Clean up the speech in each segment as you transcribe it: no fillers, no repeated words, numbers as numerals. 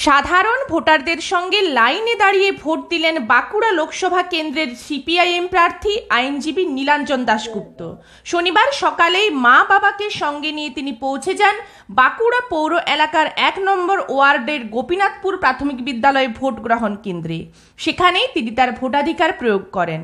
সাধারণ ভোটারদের সঙ্গে লাইনে দাঁড়িয়ে ভোট দিলেন বাঁকুড়া লোকসভা কেন্দ্রের সিপিআইএম প্রার্থী আইনজীবী নীলাঞ্জন দাশগুপ্ত। শনিবার সকালেই মা বাবাকে সঙ্গে নিয়ে তিনি পৌঁছে যান বাঁকুড়া পৌর এলাকার ১ নম্বর ওয়ার্ডের গোপীনাথপুর প্রাথমিক বিদ্যালয়ে ভোট গ্রহণ কেন্দ্রে। সেখানেই তিনি তার ভোটাধিকার প্রয়োগ করেন।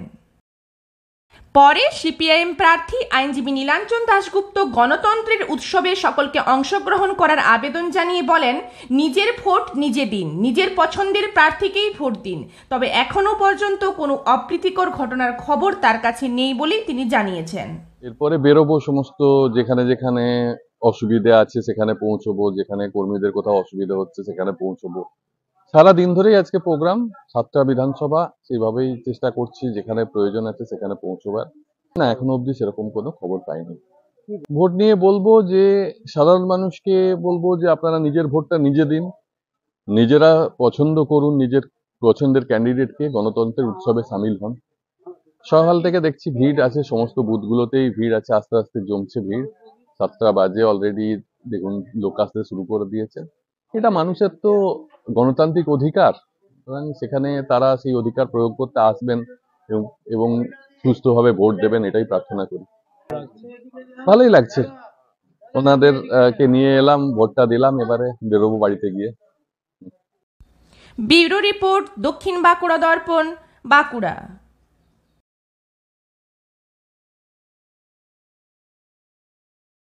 পরে সিপিআইএম প্রার্থী আইনজীবী নীলাঞ্জন দাশগুপ্ত গণতন্ত্রের উৎসবে সকলকে অংশগ্রহণ করার আবেদন জানিয়ে বলেন, নিজের ভোট নিজে দিন, নিজের পছন্দের প্রার্থীকেই ভোট দিন। তবে এখনো পর্যন্ত কোনো অপ্রীতিকর ঘটনার খবর তার কাছে নেই বলেই তিনি জানিয়েছেন। এরপরে বেরোবো, সমস্ত যেখানে যেখানে অসুবিধে আছে সেখানে পৌঁছবো, যেখানে কর্মীদের কোথাও অসুবিধা হচ্ছে সেখানে পৌঁছবো। সারা দিন ধরেই আজকে প্রোগ্রাম, 7টা বিধানসভা, সেইভাবেই চেষ্টা করছি যেখানে প্রয়োজন আছে সেখানে পৌঁছবার। না, এখনো অবধি সেরকম কোনো খবর পাইনি। ভোট নিয়ে বলবো যে সাধারণ মানুষকে বলবো যে আপনারা নিজের ভোটটা নিজে দিন, নিজেরা পছন্দ করুন নিজের পছন্দের ক্যান্ডিডেটকে, গণতন্ত্রের উৎসবে সামিল হন। সকাল থেকে দেখছি ভিড় আছে, সমস্ত বুথগুলোতেই ভিড় আছে, আস্তে আস্তে জমছে ভিড়। 7টা বাজে অলরেডি, দেখুন লোক আসতে শুরু করে দিয়েছে। এটা মানুষের তো গণতান্ত্রিক অধিকার, সেখানে তারা সেই অধিকার প্রয়োগ করতে আসবেন এবং সুস্থভাবে ভোট দেবেন, এটাই প্রার্থনা করি। ভালোই লাগছে, ওনাদের কে নিয়ে এলাম, ভোটটা দিলাম, এবারে বেরোবো বাড়িতে গিয়ে। ব্যুরো রিপোর্ট, দক্ষিণ বাঁকুড়া দর্পণ, বাঁকুড়া।